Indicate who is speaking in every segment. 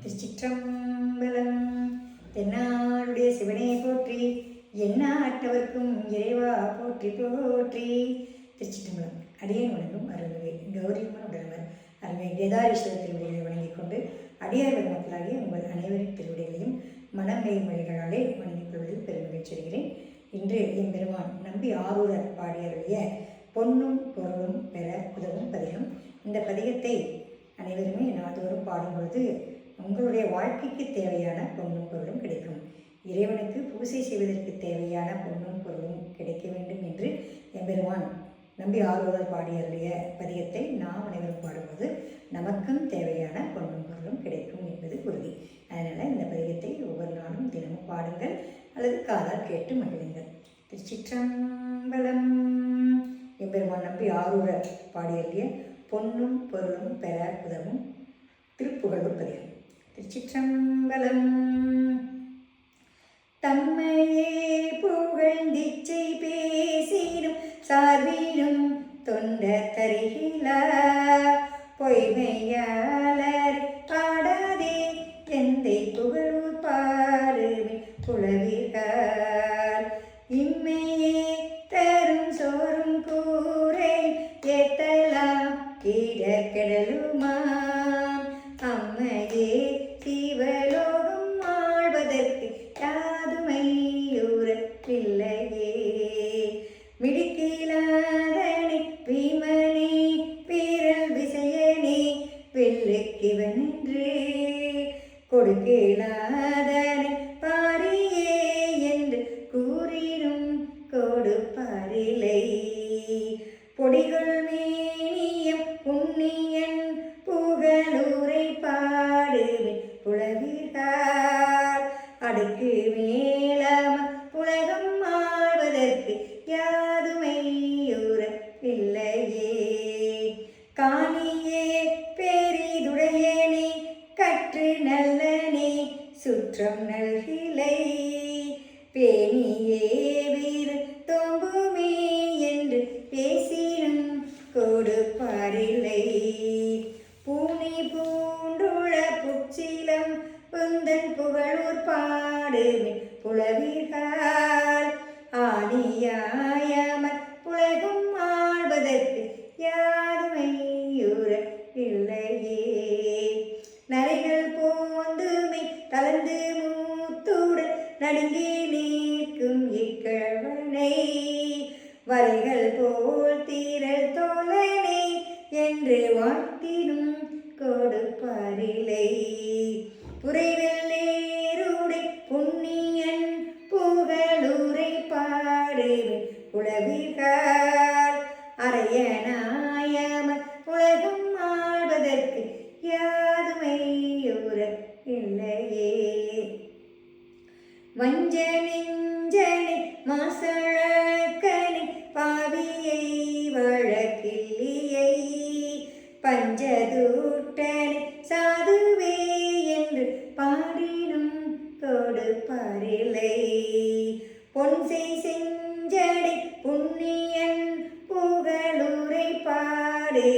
Speaker 1: திருச்சிற்றம்பலம். தென்னாடுடைய சிவனே போற்றி, எந்நாட்டவர்க்கும் இறைவா போற்றி போற்றி. திருச்சிற்றம்பலம். அடியேன் வணங்கும் அருள்மிகு கௌரியம்மன் உடல்வர் அருள்மிகு கேதாரீஸ்வரர் திருவடிகளை வணங்கிக் கொண்டு அடியார் பெருமக்களாகிய உங்கள் அனைவரின் திருவடிகளையும் மனமெய் மொழிகளாலே வணங்கிக் கொள்வதில் பெருமகிழ்ச்சி அடைகிறேன். இன்று என் பெருமான் நம்பி ஆரூரர் பாடியருடைய பொன்னும் பொருளும் பெற உதவும் பதிகம். இந்த பதிகத்தை அனைவருமே நாள்தோறும் பாடும் பொழுது உங்களுடைய வாழ்க்கைக்கு தேவையான பொன்னும் பொருளும் கிடைக்கும். இறைவனுக்கு பூசை செய்வதற்கு தேவையான பொன்னும் பொருளும் கிடைக்க வேண்டும் என்று எம்பெருமான் நம்பி ஆரூரர் பாடியருடைய பதிகத்தை நாம் அனைவரும் பாடும்போது நமக்கும் தேவையான பொன்னும் பொருளும் கிடைக்கும் என்பது உறுதி. அதனால் இந்த பதிகத்தை ஒவ்வொரு நாளும் தினமும் பாடுங்கள் அல்லது காதால் கேட்டு மகிழுங்கள். திருச்சிற்றம்பலம். எம்பெருமான் நம்பி ஆரூரர் பாடியருடைய பொன்னும் பொருளும் பெற உதவும் திருப்புகழ் பதிகம். திருச்சிற்றம்பலம். தம்மையே புகழ்ந்திச்சை பேசினும் சார்பினும் தொண்ட தருகிலா பொய்மையாளர் பாடாதே எந்தை புகழூர் பாருமே புலவிகார் இம்மையே தரும் சோறும் கூரை ஏத்தலாம் கீழக்கடலுமாம் அம்மையே சிவலோகம் ஆழ்வதற்கு யாதுமையூர பிள்ளையே மிடுக்கிலாதனே பீமனே வீரல் விசயனே வெள்ளுக்கிவனென்று கொடுக்கிலாதனே பாரியே என்று கூறினும் கொடுப்பாரில்லை பொடிகள் மேனியம் புண்ணியன் புகழூரை பாடுவே புலவிகார் அடுக்கு மேலாம உலகம் ஆழ்வதற்கு யாதுமையூர இல்லையே காணியே பெரிதுடையனே கற்று நல்லனே சுற்றம் நல்கிலை பேணியே வீறு தோம்புமே என்று பேசினும் கொடுப்பாரில்லை பூனி பூண்டுள புச்சிலம் உந்தன் புகழூர் பாடுமே புலவிகார் ஆணியாயமர் புலகும் ஆழ்வதற்கு யாதுமையூர இல்லையே நரைகள் போந்துமை கலந்து மூத்துடன் நடுங்கி நீக்கும் இக்கழவனை வரைகள் போல் தீரல் தோழனே என்று வாழ்த்தினும் கொடுப்பாரில்லை புரைவெள்ளேருடை புண்ணியன் புகழூரை பாடுவே புலவிகார் அரையனாயமர் உலகம் ஆழ்வதற்கு யாதுமையூர இல்லையே வஞ்ச நெஞ்சனை மாசழக்கனை பாவியை வழக்கில்லியை பஞ்சதூட்டனை சாதுவே என்று பாடினும் கொடுப்பாரில்லை பொன்சை செஞ்சடை புண்ணியன் புகழூரை பாடுவே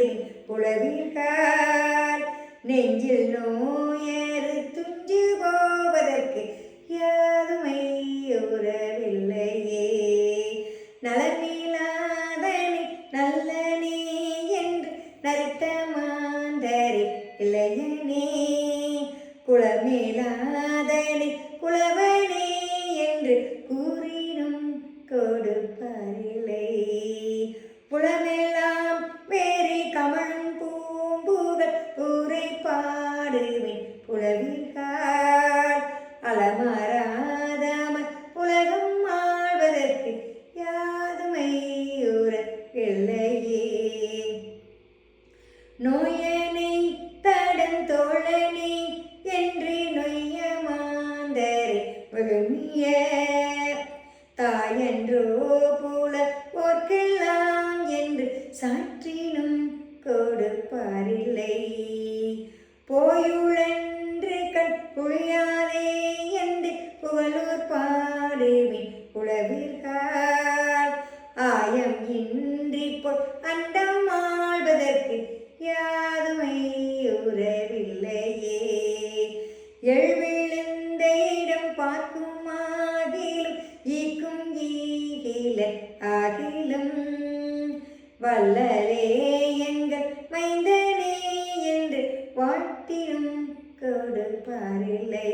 Speaker 1: புலவிகார் நெஞ்சில் நோயறு துஞ்சு போவதற்கு யாதுமையூரவில்லையே நலனிலாதனே நல்லனே என்று நரித்த மாந்தரே இளையனே குளமேலாதனே குளவனே என்று கூறினும் கொடுப்பாரில்லை புலமெல்லாம் வேறே கமழும் பூம்புகள் ஊரை பாடுவேன் புலவிகார் அலமராதமர் உலகம் ஆழ்வதற்கு யாதுமையூர இல்லையே நோயனை தடன் தோழனே என்று நொய்ய மாந்தரே கொடுப்பாரில்லை.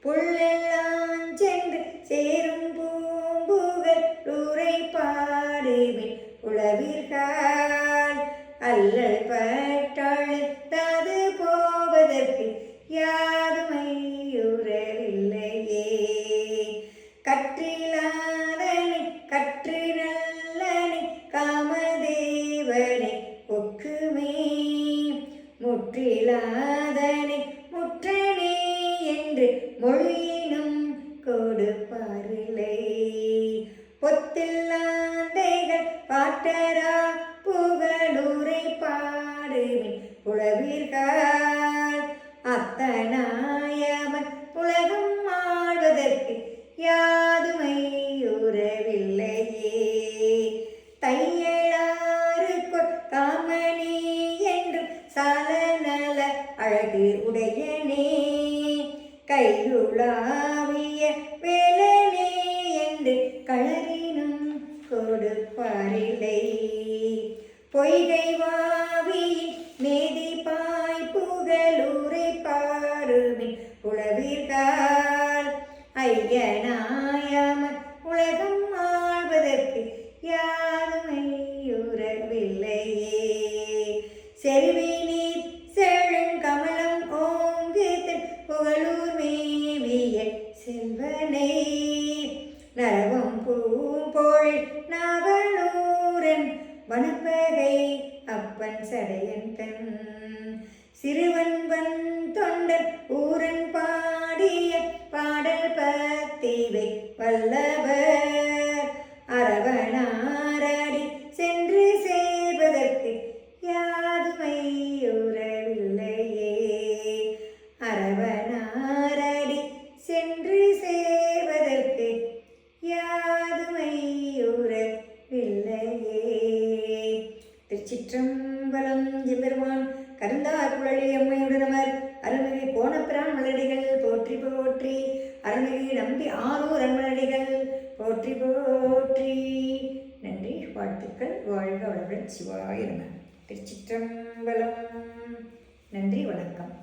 Speaker 1: புள்ளெல்லாம் சென்று சேரும் பூம்புகள் உரை பாடுமின் உளவீர்கள் அல்லல் பட்டாழ்த்தது போவதற்கு யாதுமை உறவில்லையே. கற்றிலாதனை கற்று நல்லனை காமதேவனை ஒக்குமே முற்றிலாதனை முற்றனே என்று மொழியினும் கொடுப்பாரில்லை. பொத்தில்லாந்தைகள் பாட்டரா புகழுரை பாடுமின் புலவீர்கள் அத்தனாயவன் உலகம் ஆழ்வதற்கு யாதுமை உறவில்லையே. தையலாறுக்குள் காமனே என்றும் சாலநல அழகு உடையனே கையுளாவிய வேலனே என்று களரினும் கொடுப்பாரில்லை. பொய்கை வாவியின் மேதிபாய் புகழுரை பாடுமின் புலவீர்கள் ஐயனாயமன் உலகம் ஆழ்வதற்கு யாதுமை உறவில்லையே. செருவினீர் செழுங்கமலம் ஓங்குதன் புகழூர் மேவிய செல்வனை நரவம் பூம்பொழில் நாவலூரன் வனப்பகை அப்பன் சடையன் தன் சிறுவன்பன் தொண்டன் ஊரன் பாடிய பாடல் பத்திவை வல்லவர் அரவணாரடி சென்று சேர்வதற்கு யாதுமை உறவில்லையே. அரவணாரடி சென்று சேர்வதற்கு யாதுமை உறவில்லையே. திருச்சிற்றம்பலம். எம்பெருமான் கருந்தார் குழலி அம்மையுடனமர் அருள்மிகு கோணப்பிரான் மலடிகள் போற்றி போற்றி. அருள்மிகு நம்பி ஆரூர் அன்மலடிகள் போற்றி போற்றி. நன்றி, வாழ்த்துக்கள். வாழ்க வளமுடன். சிவாய நம. திருச்சிற்றம்பலம். நன்றி, வணக்கம்.